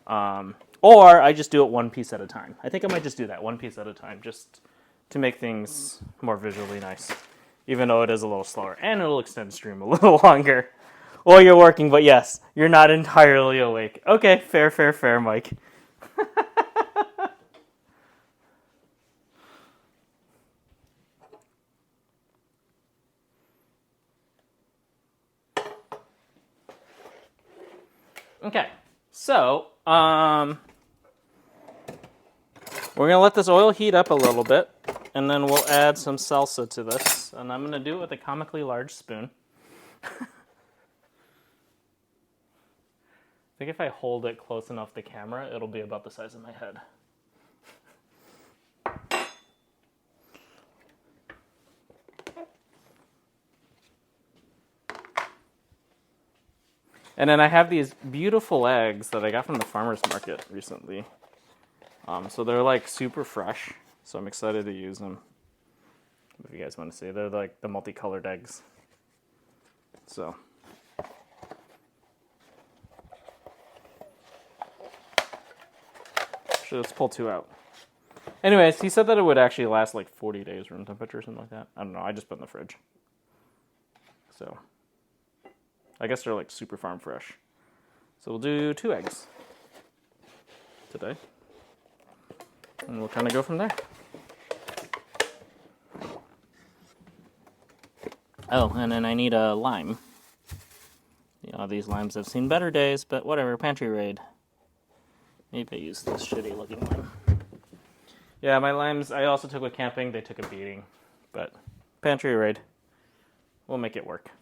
Or I just do it one piece at a time. I think I might just do that one piece at a time, just to make things more visually nice, even though it is a little slower, and it'll extend stream a little longer while you're working. But yes, you're not entirely awake. Okay, fair, Mike. Okay, so we're gonna let this oil heat up a little bit, and then we'll add some salsa to this, and I'm gonna do it with a comically large spoon. I think if I hold it close enough to the camera, it'll be about the size of my head. And then I have these beautiful eggs that I got from the farmer's market recently. So they're like super fresh, so I'm excited to use them. If you guys want to see, they're like the multicolored eggs. So. Actually, let's pull 2 out. Anyways, he said that it would actually last like 40 days room temperature or something like that. I don't know, I just put in the fridge. So. I guess they're like super farm fresh. So we'll do 2 eggs today. And we'll kind of go from there. Oh, and then I need a lime. You know, these limes have seen better days, but whatever, pantry raid. Maybe I use this shitty looking lime. Yeah, my limes I also took with camping. They took a beating. But pantry raid. We'll make it work.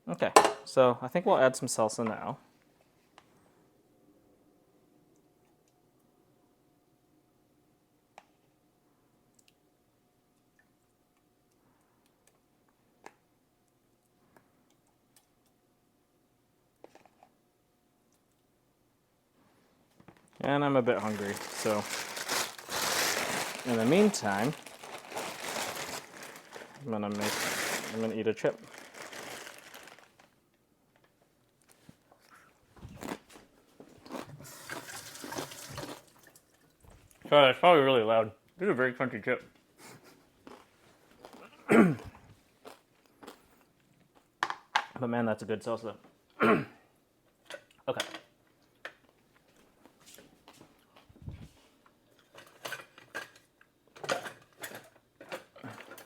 Okay, so I think we'll add some salsa now. And I'm a bit hungry, so in the meantime, I'm gonna eat a chip. Sorry, it's probably really loud. This is a very crunchy chip. But man, that's a good salsa. Okay.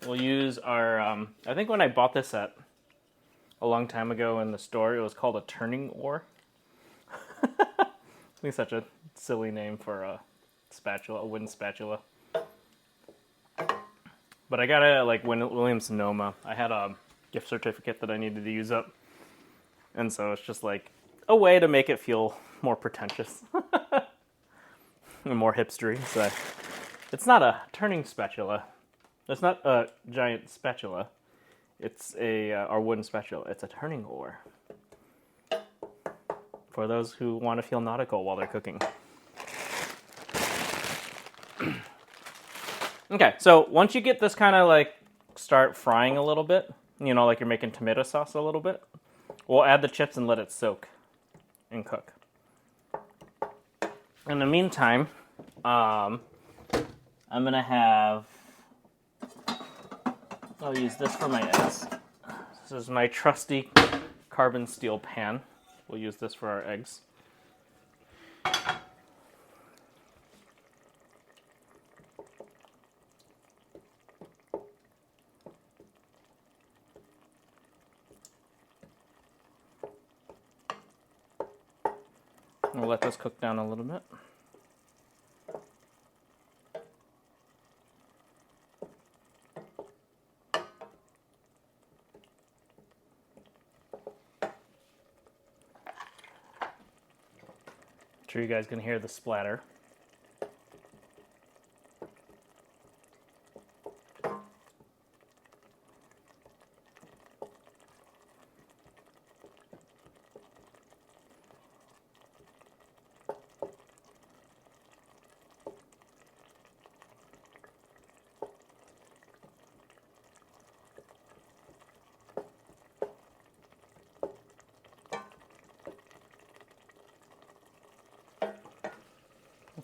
We'll use our, I think when I bought this at a long time ago in the store, it was called a turning oar. It's such a silly name for a spatula, a wooden spatula. But I got it at like Williams-Sonoma. I had a gift certificate that I needed to use up. And so it's just like a way to make it feel more pretentious. And more hipstery. So it's not a turning spatula. It's not a giant spatula. It's our wooden spatula. It's a turning oar. For those who want to feel nautical while they're cooking. Okay, so once you get this kind of like start frying a little bit, you know, like you're making tomato sauce a little bit, we'll add the chips and let it soak and cook. In the meantime, I'm gonna have, I'll use this for my eggs. This is my trusty carbon steel pan. We'll use this for our eggs. We'll let this cook down a little bit. I'm sure you guys can hear the splatter.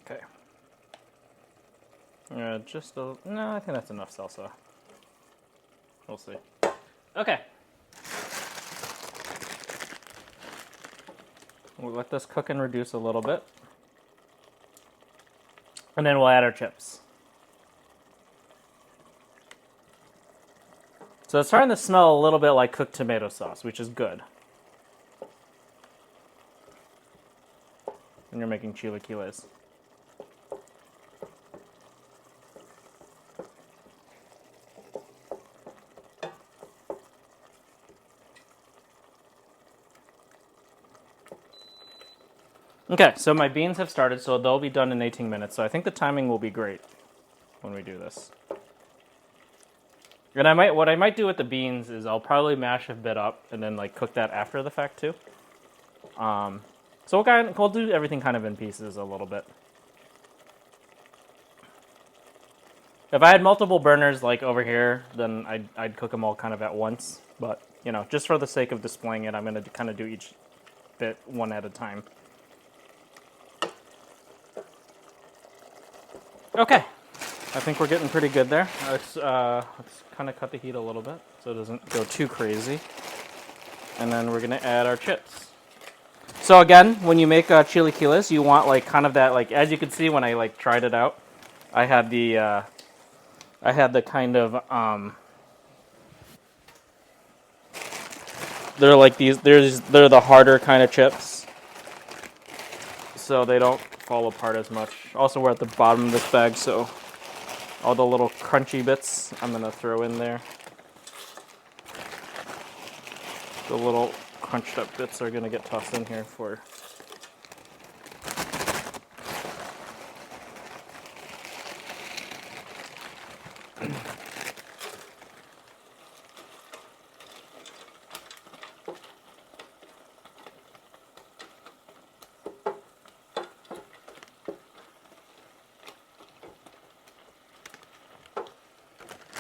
Okay. Just a... No, I think that's enough salsa. We'll see. Okay. We'll let this cook and reduce a little bit. And then we'll add our chips. So it's starting to smell a little bit like cooked tomato sauce, which is good. When you're making chilaquiles. Okay, so my beans have started, so they'll be done in 18 minutes. So I think the timing will be great when we do this. And what I might do with the beans is I'll probably mash a bit up and then like cook that after the fact too. So we'll do everything kind of in pieces a little bit. If I had multiple burners like over here, then I'd cook them all kind of at once. But, you know, just for the sake of displaying it, I'm going to kind of do each bit one at a time. Okay, I think we're getting pretty good there. Let's kind of cut the heat a little bit so it doesn't go too crazy. And then we're going to add our chips. So again, when you make chilaquiles, you want like kind of that, like, as you can see when I like tried it out, I had the kind of, they're like these, they're the harder kind of chips. So they don't fall apart as much. Also, we're at the bottom of this bag, so all the little crunchy bits I'm gonna throw in there. The little crunched up bits are gonna get tossed in here for...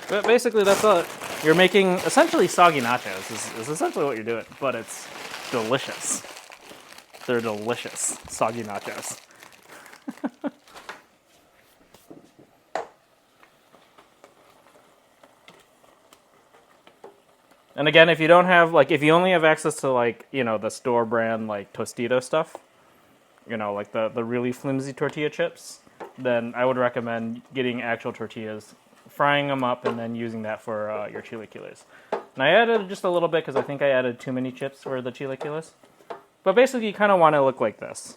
But basically, that's all. You're making essentially soggy nachos. Is essentially what you're doing, but it's delicious. They're delicious soggy nachos. And again, if you don't have like, if you only have access to like, you know, the store brand like Tostito stuff, you know, like the really flimsy tortilla chips, then I would recommend getting actual tortillas, frying them up, and then using that for your chilaquiles. And I added just a little bit because I think I added too many chips for the chilaquiles. But basically, you kind of want to look like this,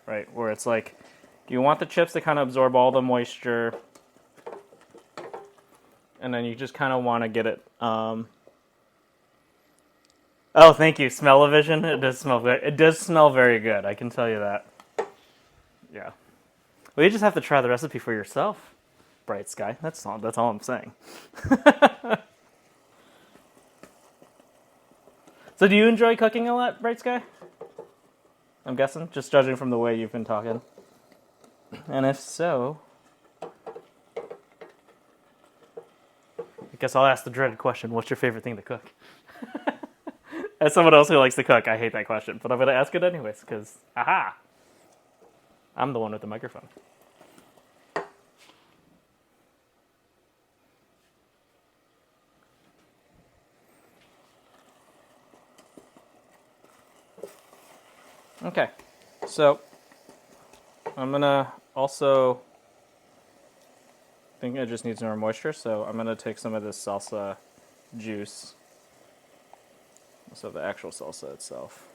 right? Where it's like, you want the chips to kind of absorb all the moisture, and then you just kind of want to get it. Oh, thank you, smell-o-vision. It does smell very good. I can tell you that. Yeah. Well, you just have to try the recipe for yourself, Bright Sky. That's all I'm saying. So do you enjoy cooking a lot, Bright Sky? I'm guessing, just judging from the way you've been talking. And if so, I guess I'll ask the dreaded question, what's your favorite thing to cook? As someone else who likes to cook, I hate that question, but I'm going to ask it anyways, because, aha, I'm the one with the microphone. Okay, so I'm going to also, I think it just needs more moisture, so I'm going to take some of this salsa juice, so the actual salsa itself.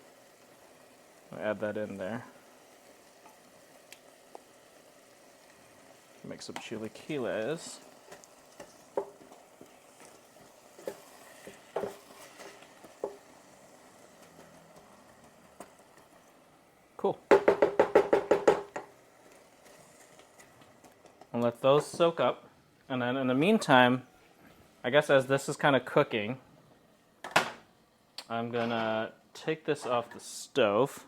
I'll add that in there. Make some chilaquiles. Cool. And let those soak up. And then in the meantime, I guess as this is kind of cooking, I'm gonna take this off the stove.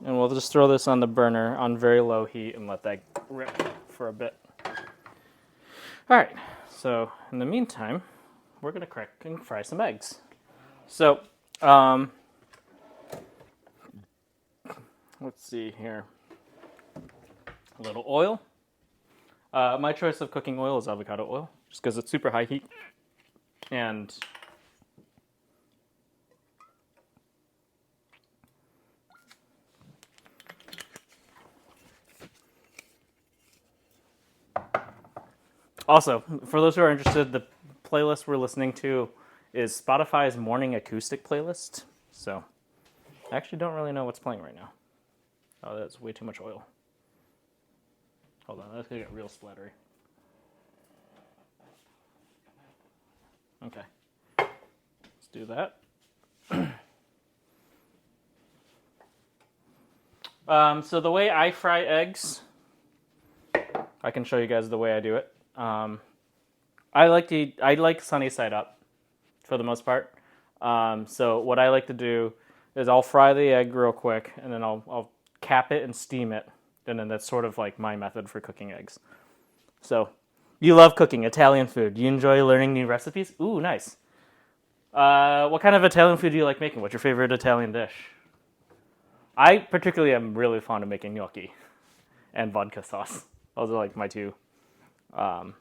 And we'll just throw this on the burner on very low heat and let that rip for a bit. All right, so in the meantime, we're gonna crack and fry some eggs. So, let's see here. A little oil. My choice of cooking oil is avocado oil, just because it's super high heat. And also, for those who are interested, the playlist we're listening to is Spotify's morning acoustic playlist. So I actually don't really know what's playing right now. Oh, that's way too much oil. Hold on, that's gonna get real splattery. Okay, let's do that. So the way I fry eggs, I can show you guys the way I do it. I like sunny side up for the most part. So what I like to do is I'll fry the egg real quick, and then I'll cap it and steam it, and then that's sort of like my method for cooking eggs. So, you love cooking Italian food. Do you enjoy learning new recipes? Ooh, nice. What kind of Italian food do you like making? What's your favorite Italian dish? I particularly am really fond of making gnocchi and vodka sauce. Those are like my two. But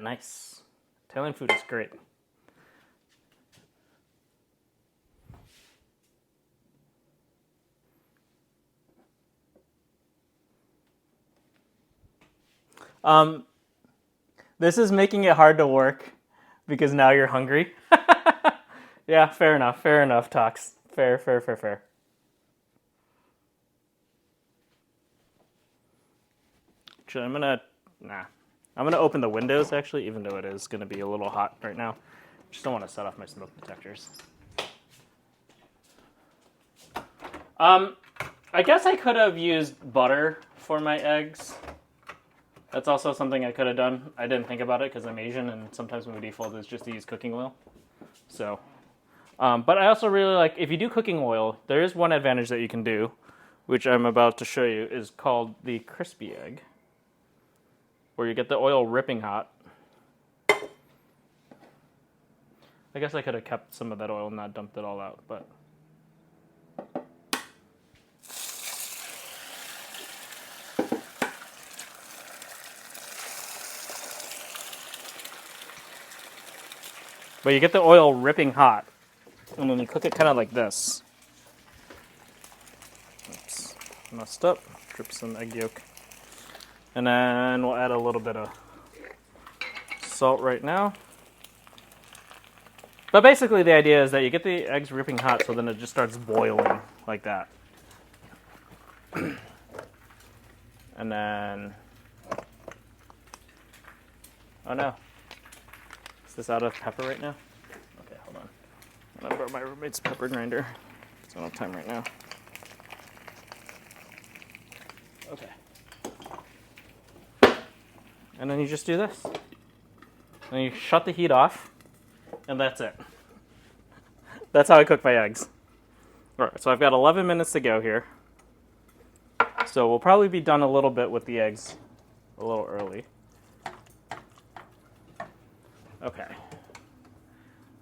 nice. Italian food is great. This is making it hard to work because now you're hungry. Yeah, fair enough, Tox. Fair. Actually, I'm gonna open the windows actually, even though it is gonna be a little hot right now. Just don't want to set off my smoke detectors. I guess I could have used butter for my eggs. That's also something I could have done. I didn't think about it because I'm Asian, and sometimes my default is just to use cooking oil. So, but I also really like, if you do cooking oil, there is one advantage that you can do, which I'm about to show you, is called the crispy egg, where you get the oil ripping hot. I guess I could have kept some of that oil and not dumped it all out, but... But you get the oil ripping hot, and then you cook it kind of like this. Oops, messed up. Drip some egg yolk. And then we'll add a little bit of salt right now. But basically the idea is that you get the eggs ripping hot, so then it just starts boiling like that. And then... Oh no. Is this out of pepper right now? Okay, hold on. I'm gonna borrow my roommate's pepper grinder. I don't have time right now. Okay. And then you just do this. And you shut the heat off, and that's it. That's how I cook my eggs. Alright, so I've got 11 minutes to go here. So we'll probably be done a little bit with the eggs a little early. Okay.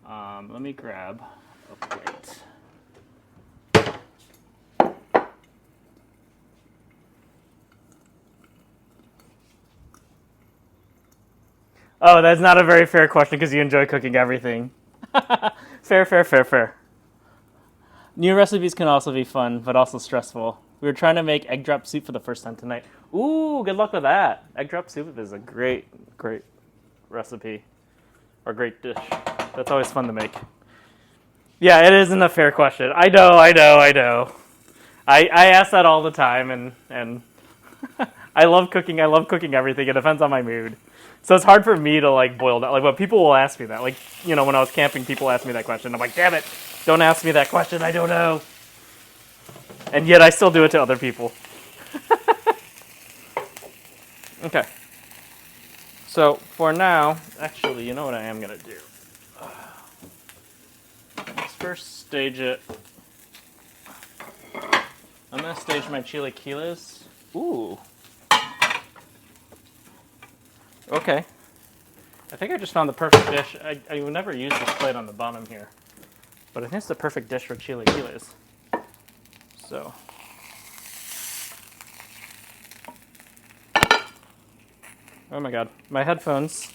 Let me grab a plate. Oh, that's not a very fair question because you enjoy cooking everything. Fair. New recipes can also be fun, but also stressful. We were trying to make egg drop soup for the first time tonight. Ooh, good luck with that. Egg drop soup is a great recipe. Or great dish. That's always fun to make. Yeah, it isn't a fair question. I know. I ask that all the time, and I love cooking everything. It depends on my mood. So it's hard for me to like boil down. Like, but people will ask me that. Like, you know, when I was camping, people asked me that question. I'm like, damn it, don't ask me that question. I don't know. And yet I still do it to other people. Okay. So for now, actually, you know what I am gonna do? Let's first stage it. I'm gonna stage my chilaquiles. Ooh. Okay. I think I just found the perfect dish. I would never use this plate on the bottom here, but I think it's the perfect dish for chilaquiles. So. Oh my god, my headphones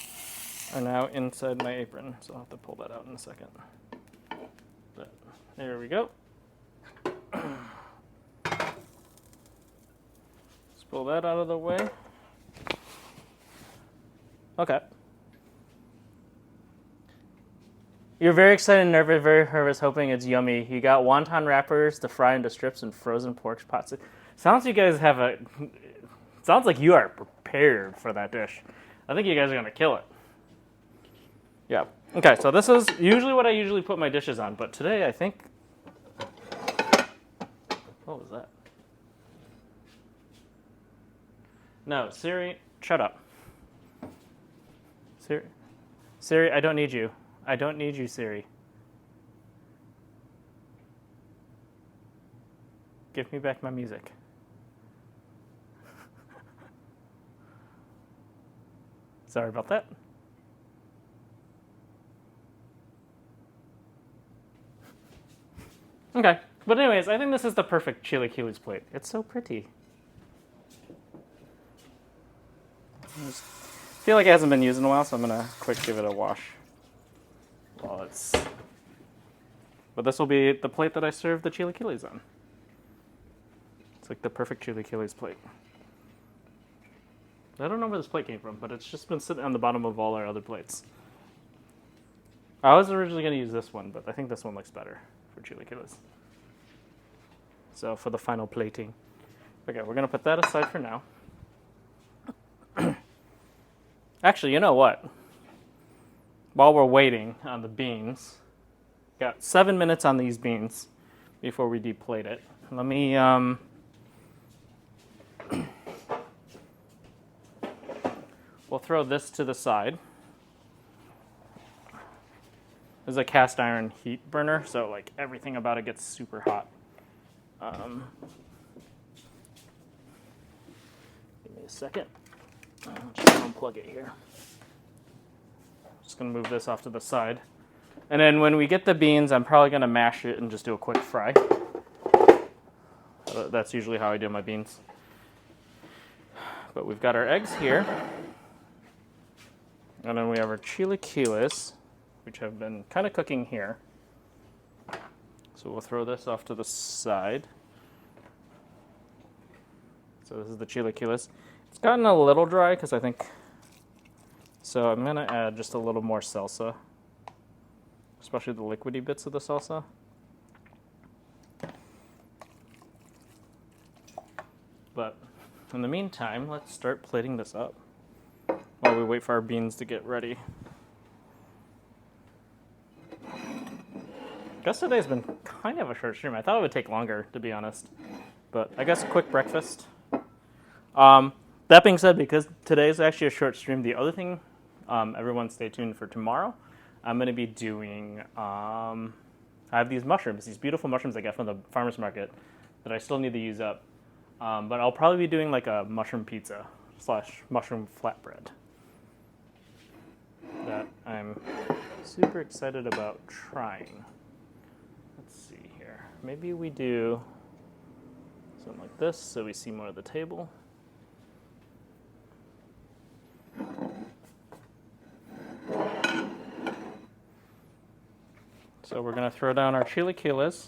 are now inside my apron, so I'll have to pull that out in a second. But there we go. Let's pull that out of the way. Okay. You're very excited and nervous, very nervous, hoping it's yummy. You got wonton wrappers to fry into strips and frozen pork pots. Sounds like you guys have a... Sounds like you are prepared for that dish. I think you guys are going to kill it. Yeah. Okay, so this is usually what I usually put my dishes on, but today I think... What was that? No, Siri, shut up. Siri, I don't need you. I don't need you, Siri. Give me back my music. Sorry about that. Okay, but anyways, I think this is the perfect chilaquiles plate. It's so pretty. I feel like it hasn't been used in a while, so I'm gonna quick give it a wash. Well, but this will be the plate that I serve the chilaquiles on. It's like the perfect chilaquiles plate. I don't know where this plate came from, but it's just been sitting on the bottom of all our other plates. I was originally going to use this one, but I think this one looks better for chilaquiles. So for the final plating. Okay, we're going to put that aside for now. Actually, you know what? While we're waiting on the beans, got 7 minutes on these beans before we deplate it. Let me we'll throw this to the side. This is a cast iron heat burner, so like everything about it gets super hot. Give me a second. I'll just unplug it here. Just gonna move this off to the side. And then when we get the beans, I'm probably gonna mash it and just do a quick fry. That's usually how I do my beans. But we've got our eggs here. And then we have our chilaquiles, which have been kind of cooking here. So we'll throw this off to the side. So this is the chilaquiles. It's gotten a little dry because I think... So I'm going to add just a little more salsa, especially the liquidy bits of the salsa. But in the meantime, let's start plating this up while we wait for our beans to get ready. I guess today's been kind of a short stream. I thought it would take longer, to be honest. But I guess a quick breakfast. That being said, because today is actually a short stream, the other thing, everyone stay tuned for tomorrow. I'm going to be doing, I have these mushrooms, these beautiful mushrooms I got from the farmer's market that I still need to use up. But I'll probably be doing like a mushroom pizza / mushroom flatbread that I'm super excited about trying. Let's see here. Maybe we do something like this so we see more of the table. So we're going to throw down our chilaquiles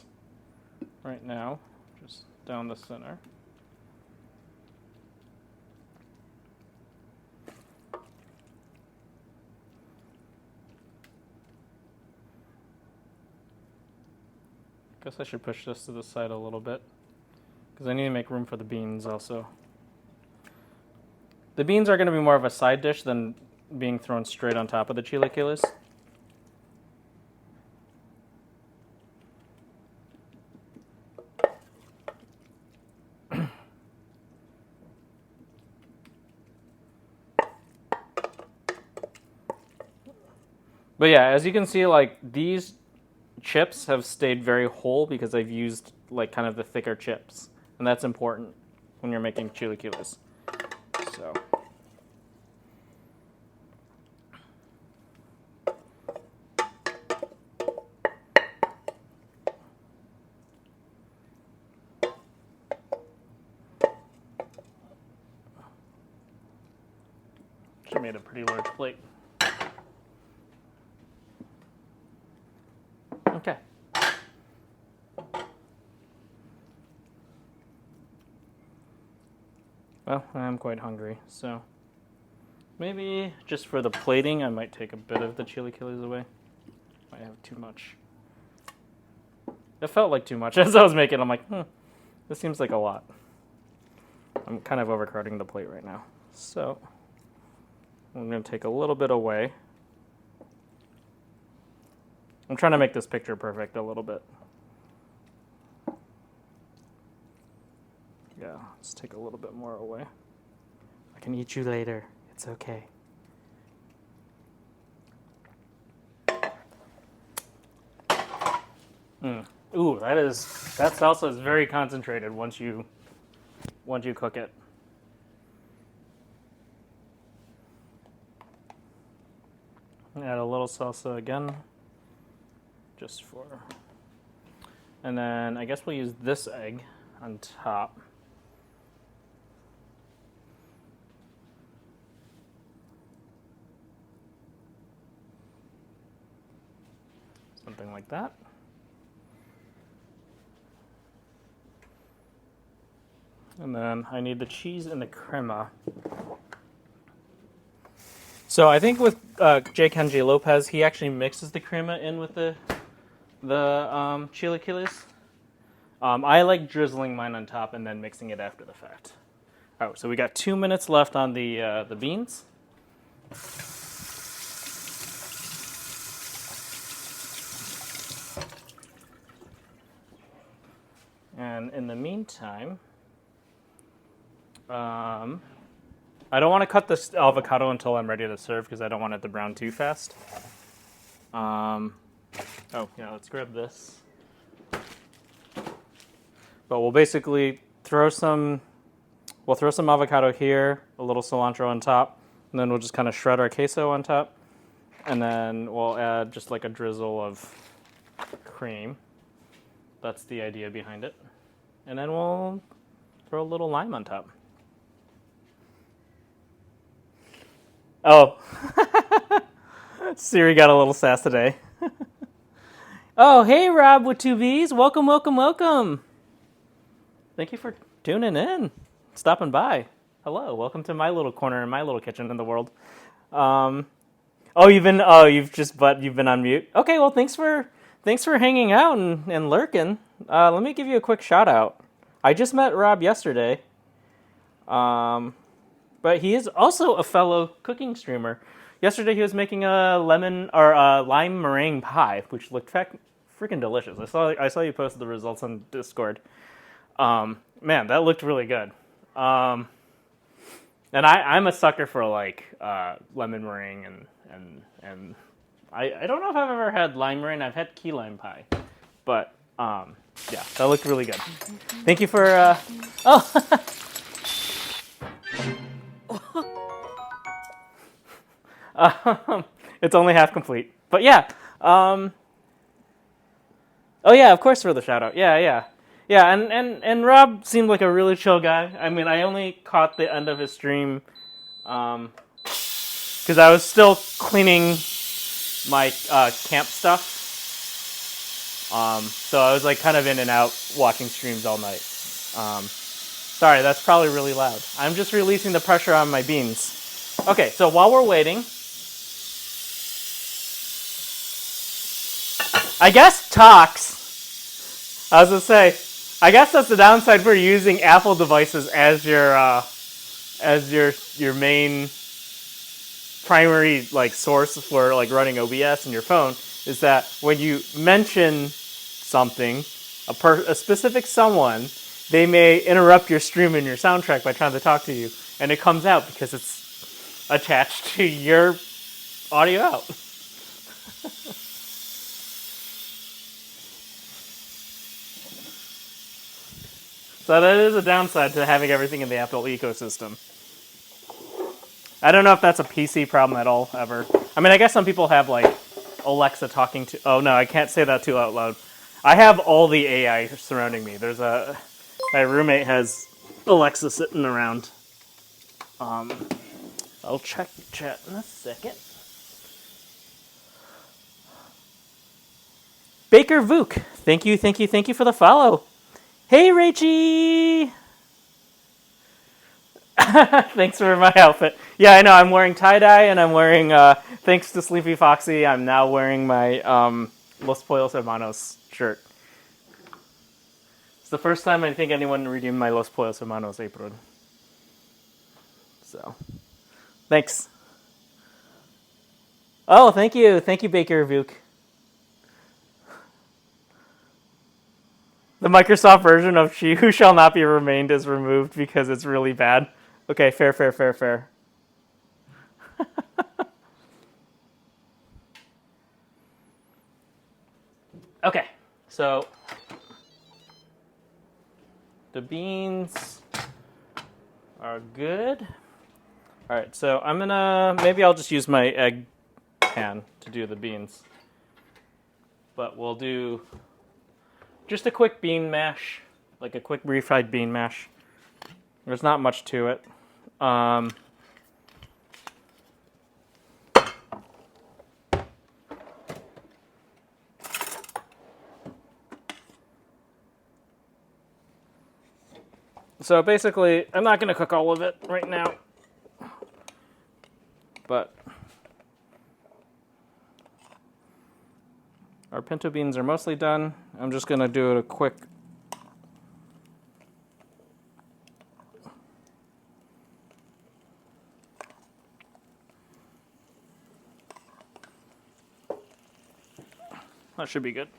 right now, just down the center. Guess I should push this to the side a little bit because I need to make room for the beans also. The beans are going to be more of a side dish than being thrown straight on top of the chilaquiles. But yeah, as you can see, like these chips have stayed very whole because I've used like kind of the thicker chips, and that's important when you're making chilaquiles. So made a pretty large plate. Okay. Well, I'm quite hungry, so maybe just for the plating, I might take a bit of the chilaquiles away. Might have too much. It felt like too much as I was making it. I'm like, this seems like a lot. I'm kind of overcrowding the plate right now. So I'm going to take a little bit away. I'm trying to make this picture perfect a little bit. Yeah, let's take a little bit more away. I can eat you later. It's okay. Ooh, that salsa is very concentrated once you cook it. Add a little salsa again, just for, and then I guess we'll use this egg on top. Something like that. And then I need the cheese and the crema. So I think with J. Kenji Lopez, he actually mixes the crema in with the chilaquiles. I like drizzling mine on top and then mixing it after the fact. All right, so we got 2 minutes left on the beans. And in the meantime, I don't want to cut this avocado until I'm ready to serve because I don't want it to brown too fast. Oh, yeah, let's grab this. But we'll basically throw some avocado here, a little cilantro on top, and then we'll just kind of shred our queso on top. And then we'll add just like a drizzle of cream. That's the idea behind it. And then we'll throw a little lime on top. Oh, Siri got a little sass today. Oh, hey, Rob with 2 V's. Welcome, welcome, welcome. Thank you for tuning in, stopping by. Hello, welcome to my little corner in my little kitchen in the world. You've been on mute. Okay, well, thanks for hanging out and lurking. Let me give you a quick shout out. I just met Rob yesterday. But he is also a fellow cooking streamer. Yesterday he was making a lemon or a lime meringue pie, which looked freaking delicious. I saw you posted the results on Discord. Man, that looked really good. And I'm a sucker for like lemon meringue and I don't know if I've ever had lime meringue. I've had key lime pie, but yeah, that looked really good. Thank you for it's only half complete. But yeah. Oh yeah, of course for the shout out. Yeah, and Rob seemed like a really chill guy. I mean, I only caught the end of his stream because I was still cleaning my camp stuff. So I was like kind of in and out watching streams all night. Sorry, that's probably really loud. I'm just releasing the pressure on my beans. Okay, so while we're waiting, I guess talks. I was gonna say, I guess that's the downside for using Apple devices as your main primary like source for like running OBS in your phone, is that when you mention something, a specific someone, they may interrupt your stream and your soundtrack by trying to talk to you, and it comes out because it's attached to your audio out. So that is a downside to having everything in the Apple ecosystem. I don't know if that's a PC problem at all, ever. I mean, I guess some people have, like, Alexa talking to... Oh, no, I can't say that too out loud. I have all the AI surrounding me. My roommate has Alexa sitting around. I'll check the chat in a second. Baker Vuk, thank you for the follow. Hey, Rachie! Thanks for my outfit. Yeah, I know, I'm wearing tie-dye, and I'm wearing, thanks to Sleepy Foxy, I'm now wearing my Los Pollos Hermanos shirt. It's the first time I think anyone redeemed my Los Pollos Hermanos apron. So, thanks. Oh, thank you, Baker Vuk. The Microsoft version of She Who Shall Not Be Remained is removed because it's really bad. Okay, fair. Okay, so the beans are good. All right, so I'm gonna, maybe I'll just use my egg pan to do the beans. But we'll do just a quick bean mash, like a quick refried bean mash. There's not much to it. So basically, I'm not going to cook all of it right now, but our pinto beans are mostly done. I'm just going to do a quick that should be good.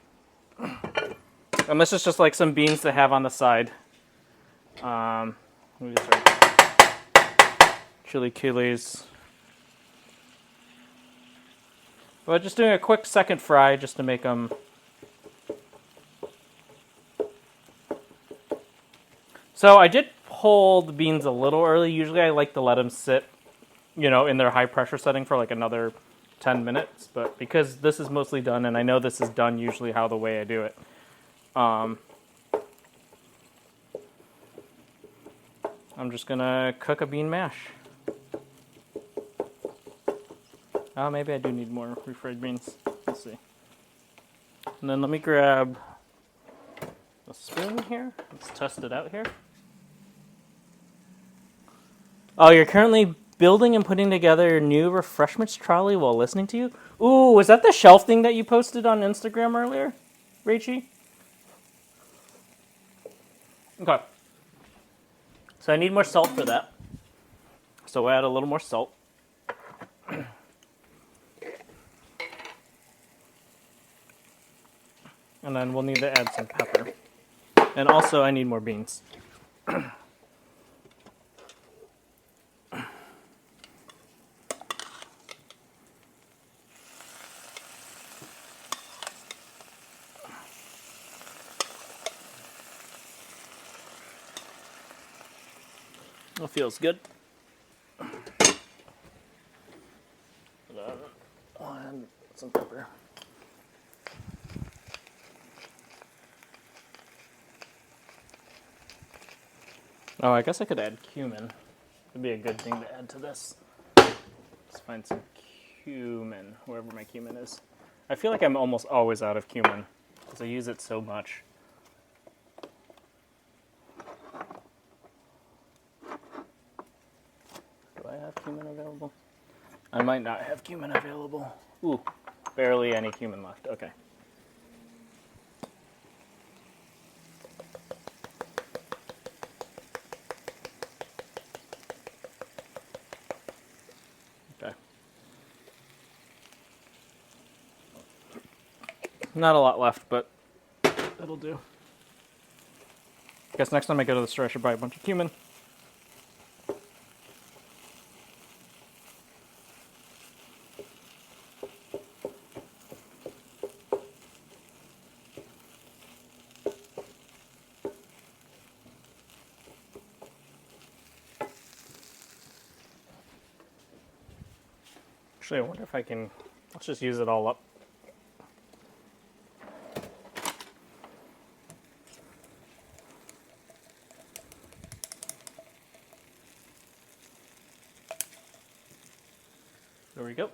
And this is just like some beans to have on the side. These are chili chiles. But just doing a quick second fry just to make them. So I did pull the beans a little early. Usually I like to let them sit, in their high pressure setting for like another 10 minutes. But because this is mostly done, and I know this is done usually how the way I do it, I'm just gonna cook a bean mash. Oh, maybe I do need more refried beans. Let's see. And then let me grab a spoon here. Let's test it out here. Oh, you're currently building and putting together your new refreshments trolley while listening to you? Ooh, was that the shelf thing that you posted on Instagram earlier, Rachie? Okay. So I need more salt for that. So we'll add a little more salt. And then we'll need to add some pepper. And also I need more beans. That feels good. And some pepper. Oh, I guess I could add cumin. It'd be a good thing to add to this. Let's find some cumin, wherever my cumin is. I feel like I'm almost always out of cumin because I use it so much. Do I have cumin available? I might not have cumin available. Ooh, barely any cumin left. Okay. Not a lot left, but it'll do. I guess next time I go to the store, I should buy a bunch of cumin. Actually, I wonder if I can, let's just use it all up. There we go.